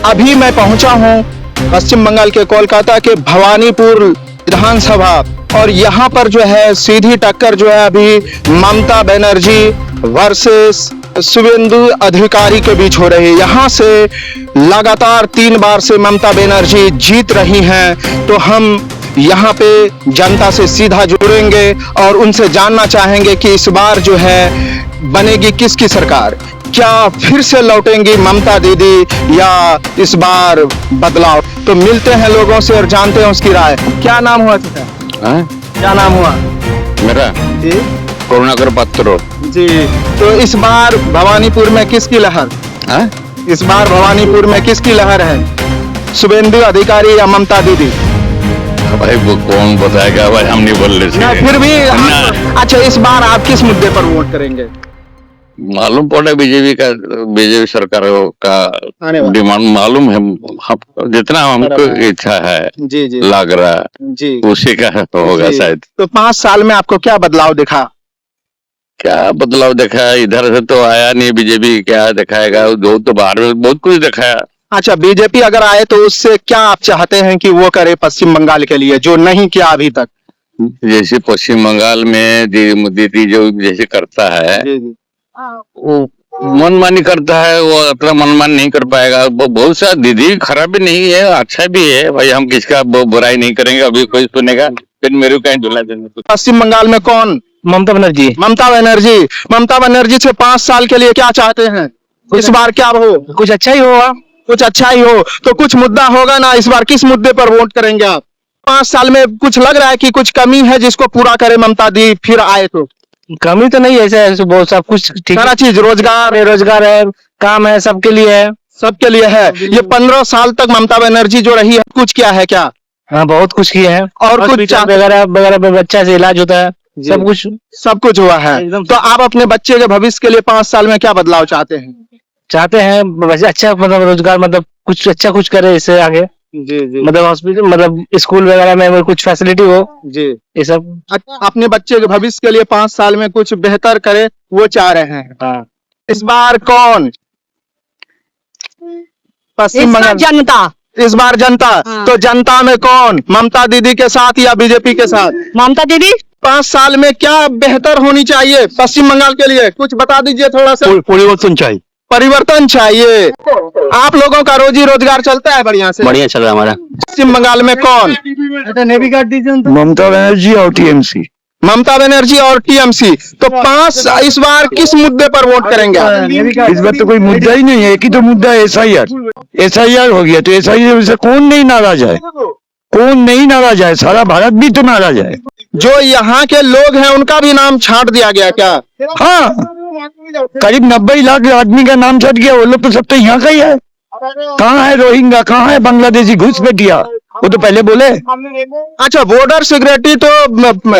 अभी मैं पहुंचा हूं पश्चिम बंगाल के कोलकाता के भवानीपुर विधानसभा और यहाँ पर जो है सीधी टक्कर जो है अभी ममता बनर्जी वर्सेस शुभेंदु अधिकारी के बीच हो रही है। यहाँ से लगातार 3 बार से ममता बनर्जी जीत रही हैं, तो हम यहाँ पे जनता से सीधा जुड़ेंगे और उनसे जानना चाहेंगे कि इस बार जो है बनेगी किसकी सरकार, क्या फिर से लौटेंगी ममता दीदी या इस बार बदलाव। तो मिलते हैं लोगों से और जानते हैं उसकी राय। क्या नाम हुआ चाचा? क्या नाम हुआ मेरा? जी करुणाकर पात्र जी। तो इस बार भवानीपुर में किसकी लहर? इस बार भवानीपुर में किसकी लहर है, शुभेंदु अधिकारी या ममता दीदी? भाई वो कौन बताएगा भाई, हम नहीं बोल रहे। फिर भी अच्छा, इस बार आप किस मुद्दे पर वोट करेंगे? मालूम पड़ा बीजेपी सरकार का डिमांड मालूम है, जितना हमको इच्छा है जी जी लग रहा जी उसी का होगा शायद। तो 5 साल में आपको क्या बदलाव दिखा? क्या बदलाव देखा है? इधर से तो आया नहीं बीजेपी, क्या दिखाएगा? जो तो बाहर में बहुत कुछ दिखाया। अच्छा, बीजेपी अगर आए तो उससे क्या आप चाहते हैं कि वो करे पश्चिम बंगाल के लिए जो नहीं किया अभी तक? जैसे पश्चिम बंगाल में मोदी जो जैसे करता है वो मनमानी करता है, वो अपना मनमानी नहीं कर पाएगा। वो बहुत सा दीदी खराब भी नहीं है, अच्छा भी है भाई, हम किसका बुराई नहीं करेंगे। अभी कोई सुनेगा फिर मेरे कहीं दुला देंगे। पश्चिम बंगाल में कौन? ममता बनर्जी। ममता बनर्जी। ममता बनर्जी से 5 साल के लिए क्या चाहते हैं? इस बार क्या हो? कुछ अच्छा ही होगा। कुछ अच्छा ही हो तो कुछ मुद्दा होगा ना, इस बार किस मुद्दे पर वोट करेंगे आप? 5 साल में कुछ लग रहा है कि कुछ कमी है जिसको पूरा करे ममता दी फिर आए तो? कमी तो नहीं, ऐसे बहुत सब कुछ ठीक, सारा चीज रोजगार है, काम है, सबके लिए है। सबके लिए है। ये 15 साल तक ममता बनर्जी जो रही है कुछ किया है क्या? हाँ, बहुत कुछ किया है। और कुछ वगैरह वगैरह में बच्चा से इलाज होता है, सब कुछ हुआ है। तो आप अपने बच्चे के भविष्य के लिए 5 साल में क्या बदलाव चाहते हैं? अच्छा, मतलब रोजगार, मतलब कुछ अच्छा कुछ करे इससे आगे। जी जी। मतलब हॉस्पिटल, मतलब स्कूल वगैरह में कुछ फैसिलिटी हो जी, ये सब। अपने बच्चे के भविष्य के लिए 5 साल में कुछ बेहतर करे वो चाह रहे हैं। हाँ। इस बार कौन? पश्चिम बंगाल जनता। इस बार जनता। हाँ। तो जनता में कौन, ममता दीदी के साथ या बीजेपी के साथ? ममता दीदी। 5 साल में क्या बेहतर होनी चाहिए पश्चिम बंगाल के लिए, कुछ बता दीजिए थोड़ा सा। परिवर्तन चाहिए। परिवर्तन चाहिए। आप लोगों का रोजी रोजगार चलता है बढ़िया से? बढ़िया चल रहा है हमारा। पश्चिम बंगाल में कौन? नेवी कार्ड दीजिए। ममता बनर्जी और टीएमसी। ममता बनर्जी और टीएमसी। तो 5 इस बार किस मुद्दे पर वोट करेंगे? इस बार तो कोई मुद्दा ही नहीं है, एक ही तो मुद्दा है, एसआईआर हो गया। तो एसआईआर से कौन नहीं नाराज है? कौन नहीं नाराज है? सारा भारत भी तो नाराज है। जो यहाँ के लोग हैं उनका भी नाम छांट दिया गया क्या? हाँ, करीब 90 लाख आदमी का नाम छट गया। वो लोग तो सब तो यहाँ का ही है। कहाँ है रोहिंग्या, कहाँ है बांग्लादेशी घुसपैठिया? वो तो पहले बोले। अच्छा, बॉर्डर सिक्योरिटी तो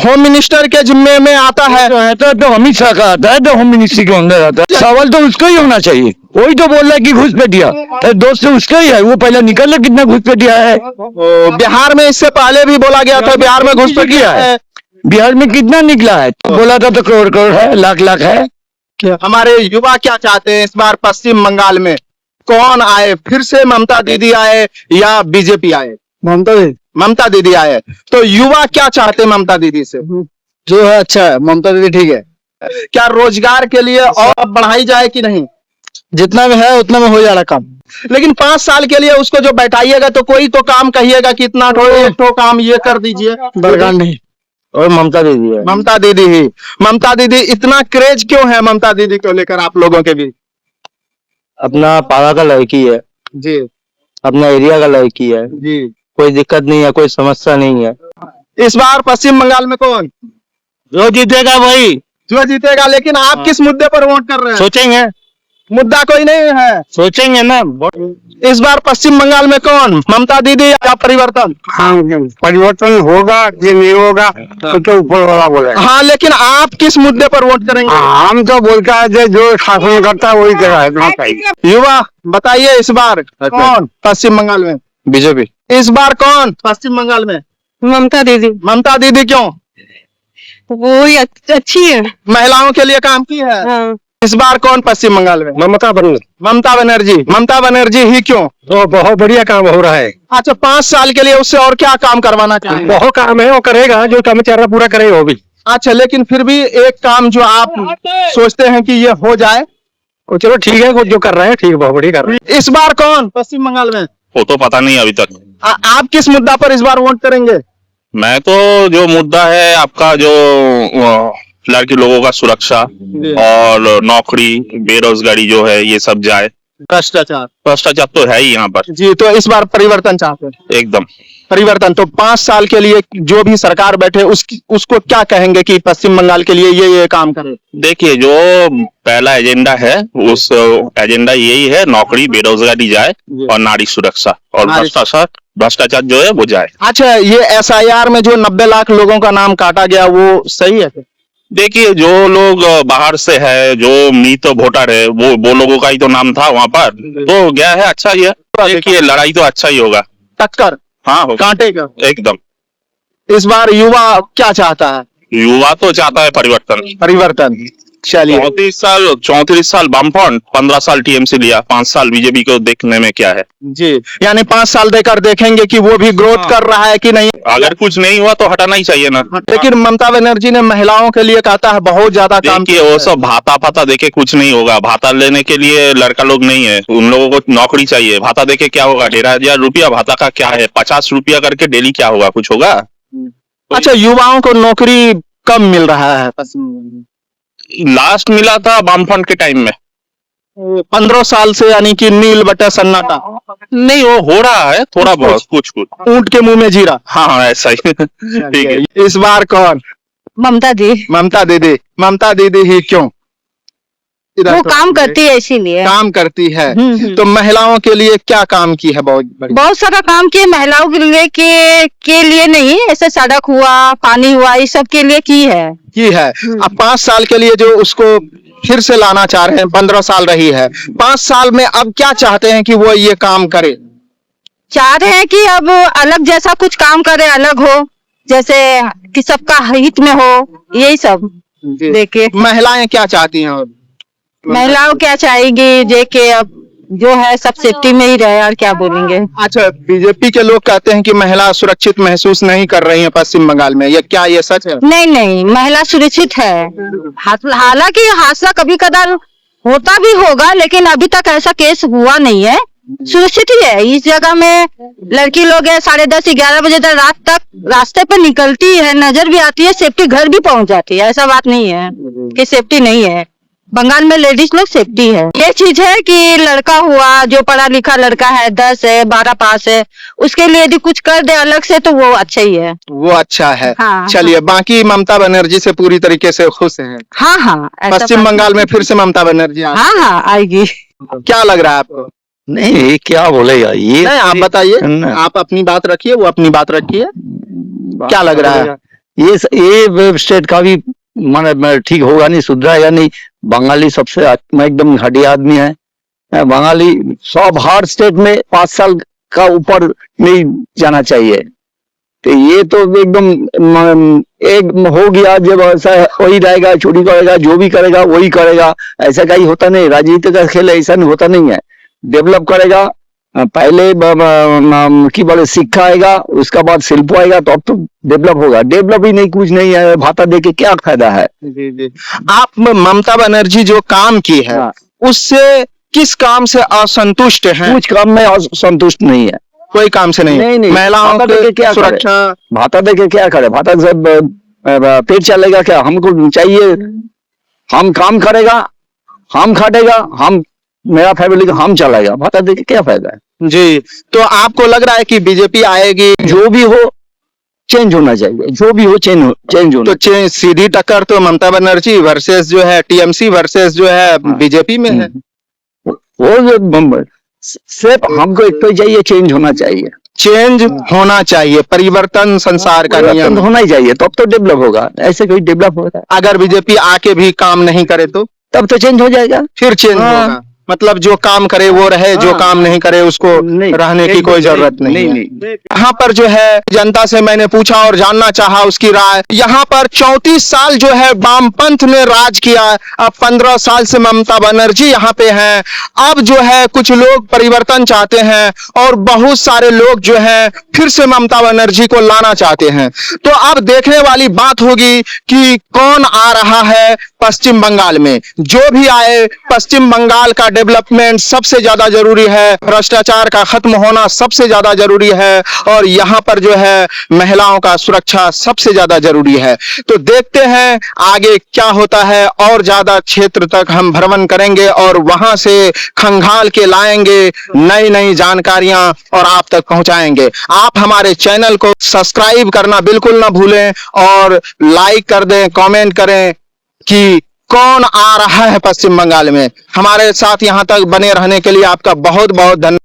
होम मिनिस्टर के जिम्मे में आता है। तो अमित शाह का आता है, तो होम मिनिस्ट्री के अंदर आता है। सवाल तो उसका ही होना चाहिए। वही तो बोल रहा है कि घुसपैठिया, दोस्त तो उसका ही है। वो पहले निकल कितना घुसपैठिया है। बिहार में इससे पहले भी बोला गया था बिहार में घुसपैठिया है। बिहार में कितना निकला है? बोला था तो करोड़ करोड़ है, लाख लाख है। हमारे युवा क्या चाहते हैं इस बार पश्चिम बंगाल में? कौन आए, फिर से ममता दीदी आए या बीजेपी आए? ममता दीदी आए। तो युवा क्या चाहते हैं ममता दीदी से? जो है अच्छा है, ममता दीदी ठीक है। क्या रोजगार के लिए और बढ़ाई जाए कि नहीं? जितना में है उतना में हो जाएगा काम। लेकिन 5 साल के लिए उसको जो बैठाइएगा तो कोई तो काम कहिएगा कि इतना ठो काम ये कर दीजिए। दरगाह नहीं, और ममता दीदी है। ममता दीदी ही। ममता दीदी, इतना क्रेज क्यों है ममता दीदी को लेकर आप लोगों के बीच? अपना पारा का लड़की है जी, अपना एरिया का लड़की है जी, कोई दिक्कत नहीं है, कोई समस्या नहीं है। इस बार पश्चिम बंगाल में कौन? जो जीतेगा वही। जो जीतेगा। लेकिन आप किस मुद्दे पर वोट कर रहे हैं? सोचेंगे, मुद्दा कोई नहीं है, सोचेंगे ना। इस बार पश्चिम बंगाल में कौन, ममता दीदी या परिवर्तन? हाँ, परिवर्तन होगा कि नहीं होगा तो ऊपर वाला बोलेगा। हाँ, लेकिन आप किस मुद्दे पर वोट करेंगे? हम तो बोलता है जो शासन करता है वही करा। युवा बताइए इस बार कौन पश्चिम बंगाल में? बीजेपी। इस बार कौन पश्चिम बंगाल में? ममता दीदी। ममता दीदी क्यों? वो अच्छी है, महिलाओं के लिए काम की है। हाँ। इस बार कौन पश्चिम बंगाल में? ममता बनर्जी। ममता बनर्जी। ममता बनर्जी ही क्यों? तो बहुत बढ़िया काम हो रहा है। अच्छा, 5 साल के लिए उससे और क्या काम करवाना चाहिए? बहुत काम है, वो करेगा, जो काम चाह रहा पूरा करेगा वो भी। अच्छा, लेकिन फिर भी एक काम जो आप सोचते हैं कि ये हो जाए? वो चलो ठीक है, वो जो कर रहे हैं ठीक, बहुत बढ़िया कर रहे हैं। इस बार कौन पश्चिम बंगाल में? वो तो पता नहीं अभी तक। आप किस मुद्दा पर इस बार वोट करेंगे? मैं तो जो मुद्दा है आपका जो लड़की लोगों का सुरक्षा और नौकरी बेरोजगारी जो है ये सब जाए। भ्रष्टाचार। भ्रष्टाचार तो है ही यहाँ पर जी, तो इस बार परिवर्तन चाहते हैं? एकदम परिवर्तन। तो 5 साल के लिए जो भी सरकार बैठे उसको क्या कहेंगे कि पश्चिम बंगाल के लिए ये काम करे? देखिए, जो पहला एजेंडा है उस एजेंडा यही है, नौकरी बेरोजगारी जाए और नारी सुरक्षा और भ्रष्टाचार जो है वो जाए। अच्छा, ये SIR में जो 90 लाख लोगों का नाम काटा गया वो सही है? देखिए, जो लोग बाहर से है, जो मृत वोटर है, वो लोगों का ही तो नाम था वहाँ पर, तो गया है, अच्छा ही है। देखिए, लड़ाई तो अच्छा ही होगा, टक्कर हाँ होगा, कांटे का एकदम। इस बार युवा क्या चाहता है? युवा तो चाहता है परिवर्तन। परिवर्तन। चलिए, 34 साल वामफ्रंट, 15 साल TMC लिया, 5 साल बीजेपी को देखने में क्या है जी, यानी 5 साल देकर देखेंगे कि वो भी ग्रोथ कर रहा है कि नहीं। अगर कुछ नहीं हुआ तो हटाना ही चाहिए ना। लेकिन ममता बनर्जी ने महिलाओं के लिए कहता है बहुत ज्यादा काम देखिए, वो सब भाता फाता देके कुछ नहीं होगा। भाता लेने के लिए लड़का लोग नहीं है, उन लोगों को नौकरी चाहिए। भाता देके क्या होगा? 15,000 रुपया भाता का क्या है? 50 रुपया करके डेली क्या होगा? कुछ होगा? अच्छा, युवाओं को नौकरी कम मिल रहा है? लास्ट मिला था वामफ्रंट के टाइम में 15 साल से, यानी कि नील बटा सन्नाटा। नहीं, वो हो रहा है थोड़ा बहुत, कुछ ऊंट के मुंह में जीरा। हाँ ऐसा ही ठीक है। इस बार कौन? ममता दी। ममता दीदी। ममता दीदी ही क्यों? वो काम करती है इसीलिए। काम करती है। तो महिलाओं के लिए क्या काम की है? बहुत सारा काम किए महिलाओं के लिए नहीं, ऐसे सड़क हुआ, पानी हुआ, इस सब के लिए की है। अब 5 साल के लिए जो उसको फिर से लाना चाह रहे हैं, 15 साल रही है, 5 साल में अब क्या चाहते हैं कि वो ये काम करे? चाह रहे हैं कि अब अलग जैसा कुछ काम करे, अलग हो, जैसे कि सबका हित में हो, यही सब देखे। महिलाएं क्या चाहती हैं? महिलाओं क्या चाहेगी जेके अब जो है सब सेफ्टी में ही रहे, और क्या बोलेंगे। अच्छा, बीजेपी के लोग कहते हैं कि महिला सुरक्षित महसूस नहीं कर रही है पश्चिम बंगाल में, ये क्या ये सच है? नहीं, महिला सुरक्षित है। हालांकि हादसा कभी कदार होता भी होगा, लेकिन अभी तक ऐसा केस हुआ नहीं है, सुरक्षित ही है। इस जगह में लड़की लोग है 10:30-11 बजे तक रात तक रास्ते पे निकलती है, नजर भी आती है, सेफ्टी घर भी पहुंच जाती है। ऐसा बात नहीं है कि सेफ्टी नहीं है। बंगाल में लेडीज लोग सेफ्टी है। ये चीज है कि लड़का हुआ जो पढ़ा लिखा लड़का है, 10 है, 12 पास है, उसके लिए यदि कुछ कर दे अलग से तो वो अच्छा ही है। वो अच्छा है। हाँ, चलिए, हाँ। बाकी ममता बनर्जी से पूरी तरीके से खुश हैं? हाँ, पश्चिम बंगाल में फिर से ममता बनर्जी हाँ आएगी। क्या लग रहा है आपको? नहीं, क्या बोलेगा ये? नहीं, आप बताइए, आप अपनी बात रखिए, वो अपनी बात रखिए। क्या लग रहा है? ये स्टेट का भी मन ठीक होगा नहीं, सुधरेगा नहीं। बंगाली सबसे एकदम घटिया आदमी है। बंगाली सब हर स्टेट में 5 साल का ऊपर नहीं जाना चाहिए। तो ये तो एकदम एक हो गया, जब ऐसा वही रहेगा, चोरी करेगा, जो भी करेगा वही करेगा, ऐसा कहीं होता नहीं। राजनीति का खेल ऐसा नहीं होता नहीं है। डेवलप करेगा, पहले की बोले शिक्षा आएगा, उसका बाद शिल्प आएगा, तो अब तो डेवलप होगा। डेवलप ही नहीं, कुछ नहीं है, भाता दे के क्या फायदा है? जी। आप ममता बनर्जी जो काम की है, उससे किस काम से असंतुष्ट हैं? कुछ काम में असंतुष्ट नहीं है, कोई काम से नहीं। महिलाओं के क्या सुरक्षा? भाता दे के क्या करे? भाता से पेट चलेगा क्या? हमको चाहिए, हम काम करेगा, हम खाटेगा, हम मेरा फैमिली का हम चलाएगा, भाता दे के क्या फायदा है? जी, तो आपको लग रहा है कि बीजेपी आएगी? जो भी हो चेंज होना चाहिए, जो भी हो चेंज होना। तो सीधी टक्कर तो ममता बनर्जी वर्सेस जो है TMC वर्सेस जो है बीजेपी में है। वो सिर्फ हमको एक तो चाहिए, चेंज होना चाहिए। चेंज होना चाहिए, परिवर्तन संसार का नियम होना ही चाहिए, तब तो डेवलप होगा। ऐसे कोई डेवलप होगा? अगर बीजेपी आके भी काम नहीं करे तो तब तो चेंज हो जाएगा, फिर चेंज होगा। मतलब जो काम करे वो रहे, जो हाँ। काम नहीं करे उसको नहीं, रहने की नहीं, कोई जरूरत नहीं है। नहीं। यहाँ पर जो है जनता से मैंने पूछा और जानना चाहा उसकी राय। यहाँ पर 34 साल जो है वामपंथ ने राज किया, अब 15 साल से ममता बनर्जी यहाँ पे हैं। अब जो है कुछ लोग परिवर्तन चाहते हैं और बहुत सारे लोग जो है फिर से ममता बनर्जी को लाना चाहते हैं। तो अब देखने वाली बात होगी कि कौन आ रहा है पश्चिम बंगाल में। जो भी आए, पश्चिम बंगाल का डेवलपमेंट सबसे ज्यादा जरूरी है, भ्रष्टाचार का खत्म होना सबसे ज्यादा जरूरी है और यहाँ पर जो है महिलाओं का सुरक्षा सबसे ज्यादा जरूरी है। तो देखते हैं आगे क्या होता है, और ज्यादा क्षेत्र तक हम भ्रमण करेंगे और वहां से खंगाल के लाएंगे नई नई जानकारियां और आप तक पहुंचाएंगे। आप हमारे चैनल को सब्सक्राइब करना बिल्कुल ना भूलें और लाइक कर दें, कमेंट करें कि कौन आ रहा है पश्चिम बंगाल में। हमारे साथ यहां तक बने रहने के लिए आपका बहुत बहुत धन्यवाद।